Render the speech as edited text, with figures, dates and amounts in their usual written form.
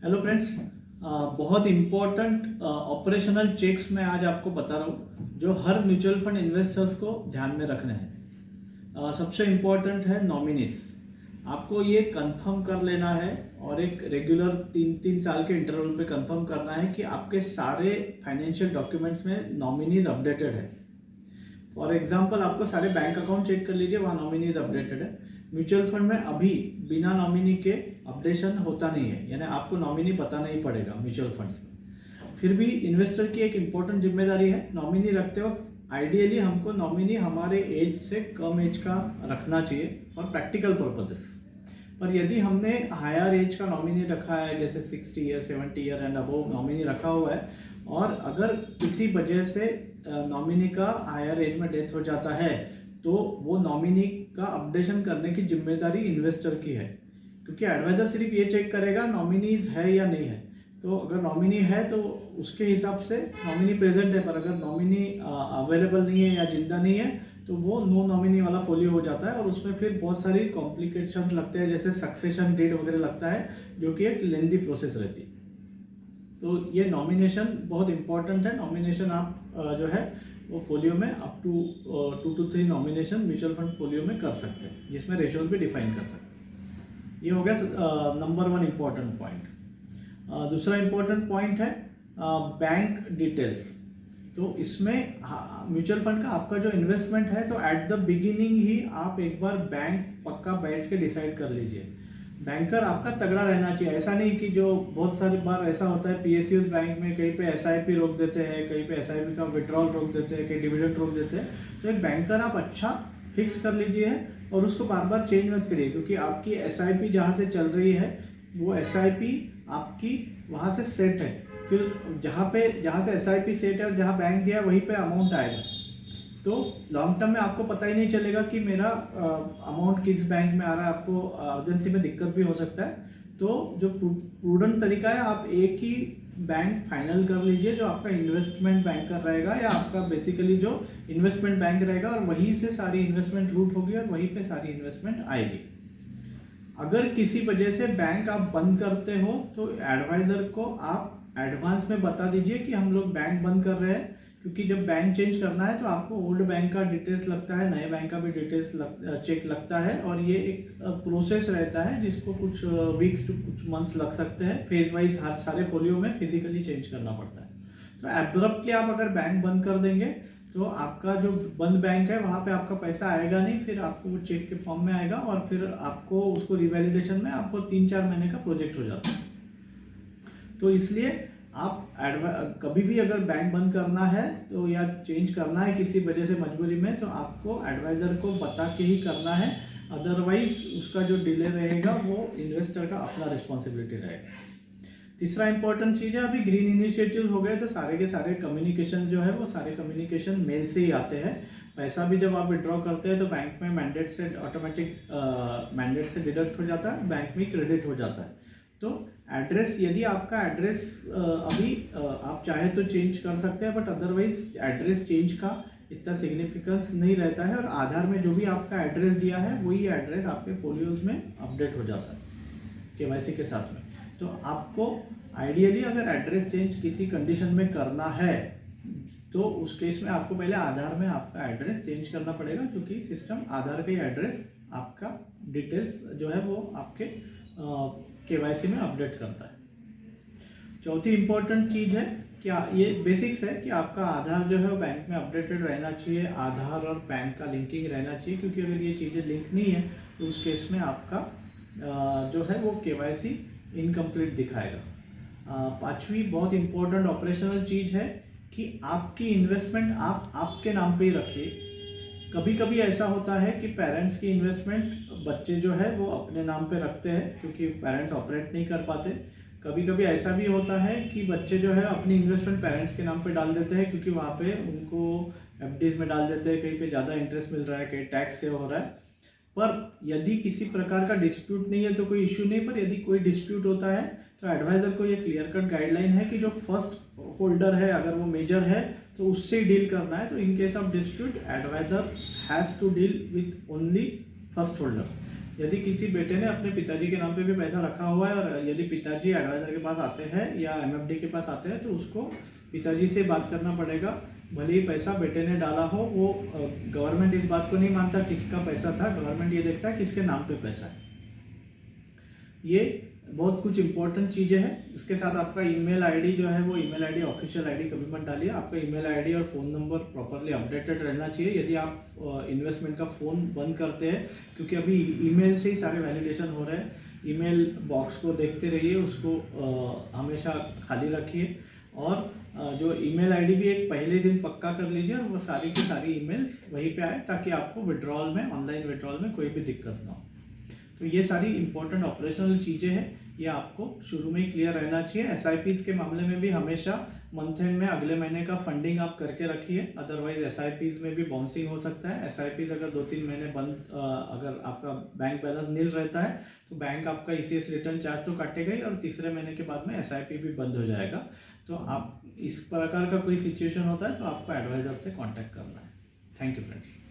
Hello friends, बहुत important operational checks मैं आज आपको बता रहा हूँ जो हर म्यूचुअल फंड इन्वेस्टर्स को ध्यान में रखने हैं। सबसे इम्पोर्टेंट है नॉमिनीज। आपको ये कंफर्म कर लेना है और एक रेगुलर 3-3 साल के इंटरवल पे कंफर्म करना है कि आपके सारे फाइनेंशियल डॉक्यूमेंट्स में नॉमिनीज अपडेटेड है। फॉर एग्जाम्पल, आपको सारे बैंक अकाउंट चेक कर लीजिए, वहाँ नॉमिनीज अपडेटेड है। म्यूचुअल फंड में अभी बिना नॉमिनी के अपडेशन होता नहीं है, यानी आपको नॉमिनी बताना ही पड़ेगा म्यूचुअल फंड्स में। फिर भी इन्वेस्टर की एक इम्पोर्टेंट जिम्मेदारी है, नॉमिनी रखते वक्त आइडियली हमको नॉमिनी हमारे एज से कम एज का रखना चाहिए फॉर प्रैक्टिकल पर्पजेस। पर यदि हमने हायर एज का नॉमिनी रखा है, जैसे 60 year 70 year and above nominee रखा हुआ है, और अगर किसी वजह से नॉमिनी का हायर एज में डेथ हो जाता है, तो वो नॉमिनी का अपडेशन करने की जिम्मेदारी इन्वेस्टर की है, क्योंकि एडवाइजर सिर्फ ये चेक करेगा नॉमिनीज है या नहीं है। तो अगर नॉमिनी है तो उसके हिसाब से नॉमिनी प्रेजेंट है, पर अगर नॉमिनी अवेलेबल नहीं है या जिंदा नहीं है तो वो नो नॉमिनी वाला फोलियो हो जाता है, और उसमें फिर बहुत सारी कॉम्प्लिकेशन लगते हैं, जैसे सक्सेशन डीड वगैरह लगता है, जो कि एक लेंदी प्रोसेस रहती है। तो ये नॉमिनेशन बहुत इंपॉर्टेंट है। नॉमिनेशन आप जो है वो फोलियो में up to 2 to 3 nomination mutual fund folio में कर सकते हैं, जिसमें रेशियोज भी डिफाइन कर सकते हैं। ये हो गया नंबर 1 इम्पॉर्टेंट पॉइंट। दूसरा इम्पॉर्टेंट पॉइंट है बैंक डिटेल्स। तो इसमें म्यूचुअल फंड का आपका जो इन्वेस्टमेंट है, तो एट द बिगिनिंग ही आप एक बार बैंक पक्का बैठ के डिसाइड कर लीजिए। बैंकर आपका तगड़ा रहना चाहिए। ऐसा नहीं कि जो बहुत सारी बार ऐसा होता है पीएसयूज बैंक में कहीं पे एसआईपी रोक देते हैं, कहीं पे एसआईपी का विड्रॉल रोक देते हैं, कहीं डिविडेंड रोक देते हैं। तो एक बैंकर आप अच्छा फिक्स कर लीजिए और उसको बार बार चेंज मत करिए, क्योंकि आपकी एसआईपी जहाँ से चल रही है वो एसआईपी आपकी वहाँ से सेट है। फिर जहाँ से एसआईपी सेट है और जहाँ बैंक दिया है वहीं पे अमाउंट आएगा। तो लॉन्ग टर्म में आपको पता ही नहीं चलेगा कि मेरा अमाउंट किस बैंक में आ रहा है। आपको अर्जेंसी में दिक्कत भी हो सकता है। तो जो प्रूडेंट तरीका है, आप एक ही बैंक फाइनल कर लीजिए जो आपका इन्वेस्टमेंट बैंकर रहेगा, या आपका बेसिकली जो इन्वेस्टमेंट बैंक रहेगा, और वहीं से सारी इन्वेस्टमेंट रूट होगी और वहीं पे सारी इन्वेस्टमेंट आएगी। अगर किसी वजह से बैंक आप बंद करते हो तो एडवाइजर को आप एडवांस में बता दीजिए कि हम लोग बैंक बंद कर रहे हैं, क्योंकि जब बैंक चेंज करना है तो आपको ओल्ड बैंक का डिटेल्स लगता है, नए बैंक का भी डिटेल्स चेक लगता है, और ये एक प्रोसेस रहता है जिसको कुछ वीक्स टू कुछ मंथ्स लग सकते हैं। फेज वाइज हर सारे फोलियो में फिजिकली चेंज करना पड़ता है। तो एब्रप्टली आप अगर बैंक बंद कर देंगे तो आपका जो बंद बैंक है वहाँ पे आपका पैसा आएगा नहीं, फिर आपको वो चेक के फॉर्म में आएगा, और फिर आपको उसको रिवैलिडेशन में आपको 3-4 महीने का प्रोजेक्ट हो जाता है। तो इसलिए आप कभी भी अगर बैंक बंद करना है तो या चेंज करना है किसी वजह से मजबूरी में, तो आपको एडवाइजर को बता के ही करना है। अदरवाइज उसका जो डिले रहेगा वो इन्वेस्टर का अपना रिस्पॉन्सिबिलिटी रहेगा। तीसरा इंपॉर्टेंट चीज़ है, अभी ग्रीन इनिशिएटिव हो गए तो सारे के सारे कम्युनिकेशन जो है वो सारे कम्युनिकेशन मेल से ही आते हैं। पैसा भी जब आप विड्रॉ करते हैं तो बैंक में मैंडेट से ऑटोमेटिक मैंडेट से डिडक्ट हो जाता है, बैंक में क्रेडिट हो जाता है। तो एड्रेस, यदि आपका एड्रेस अभी आप चाहे तो चेंज कर सकते हैं, बट अदरवाइज एड्रेस चेंज का इतना सिग्निफिकेंस नहीं रहता है, और आधार में जो भी आपका एड्रेस दिया है वही एड्रेस आपके फोलियोज में अपडेट हो जाता है केवाईसी के साथ में। तो आपको आइडियली अगर एड्रेस चेंज किसी कंडीशन में करना है तो उस केस में आपको पहले आधार में आपका एड्रेस चेंज करना पड़ेगा, क्योंकि सिस्टम आधार का एड्रेस आपका डिटेल्स जो है वो आपके केवाईसी में अपडेट करता है। चौथी इंपॉर्टेंट चीज़ है क्या, ये बेसिक्स है कि आपका आधार जो है वो बैंक में अपडेटेड रहना चाहिए। आधार और पैन का लिंकिंग रहना चाहिए, क्योंकि अगर ये चीज़ें लिंक नहीं है तो उस केस में आपका जो है वो केवाईसी इनकम्प्लीट दिखाएगा। पांचवी बहुत इंपॉर्टेंट ऑपरेशनल चीज़ है कि आपकी इन्वेस्टमेंट आप आपके नाम पे ही रखिए। कभी कभी ऐसा होता है कि पेरेंट्स की इन्वेस्टमेंट बच्चे जो है वो अपने नाम पे रखते हैं, क्योंकि पेरेंट्स ऑपरेट नहीं कर पाते। कभी कभी ऐसा भी होता है कि बच्चे जो है अपनी इन्वेस्टमेंट पेरेंट्स के नाम पे डाल देते हैं, क्योंकि वहाँ पे उनको एफडीज में डाल देते हैं, कहीं पे ज़्यादा इंटरेस्ट मिल रहा है, कहीं टैक्स सेव हो रहा है। पर यदि किसी प्रकार का डिस्प्यूट नहीं है तो कोई इश्यू नहीं, पर यदि कोई डिस्प्यूट होता है तो एडवाइजर को ये क्लियर कट गाइडलाइन है कि जो फर्स्ट होल्डर है अगर वो मेजर है तो उससे ही डील करना है। तो in case of dispute advisor has to deal with only first holder. यदि किसी बेटे ने अपने पिताजी के नाम पे भी पैसा रखा हुआ है और यदि पिताजी एडवाइज़र के पास आते हैं या एमएफडी के पास आते हैं तो उसको पिताजी से बात करना पड़ेगा। भले ही पैसा बेटे ने डाला हो, वो गवर्नमेंट इस बात को नहीं मानता किसका पैसा था, गवर्नमेंट ये देखता है किसके नाम पे पैसा है। ये बहुत कुछ इंपॉर्टेंट चीज़ें हैं। इसके साथ आपका ईमेल आईडी जो है वो ईमेल आईडी ऑफिशियल आईडी कभी मत डालिए। आपका ईमेल आईडी और फ़ोन नंबर प्रॉपरली अपडेटेड रहना चाहिए यदि आप इन्वेस्टमेंट का फ़ोन बंद करते हैं, क्योंकि अभी ईमेल से ही सारे वैलिडेशन हो रहे हैं। ईमेल बॉक्स को देखते रहिए, उसको हमेशा खाली रखिए और जो ईमेल आईडी भी एक पहले दिन पक्का कर लीजिए और वो सारी की सारी ईमेल्स वहीं पे आए ताकि आपको विड्रॉल में, ऑनलाइन विड्रॉल में कोई भी दिक्कत ना हो। तो ये सारी इंपॉर्टेंट ऑपरेशनल चीज़ें हैं, ये आपको शुरू में ही क्लियर रहना चाहिए। एसआईपीज़ के मामले में भी हमेशा मंथ एंड में अगले महीने का फंडिंग आप करके रखिए, अदरवाइज एसआईपीज़ में भी बाउंसिंग हो सकता है। एसआईपीज़ अगर 2-3 महीने बंद, अगर आपका बैंक बैलेंस नील रहता है तो बैंक आपका ईसीएस रिटर्न चार्ज तो काटेगा ही और तीसरे महीने के बाद में एसआईपी भी बंद हो जाएगा। तो आप इस प्रकार का कोई सिचुएशन होता है तो आपको एडवाइज़र से कॉन्टैक्ट करना है। Thank you friends.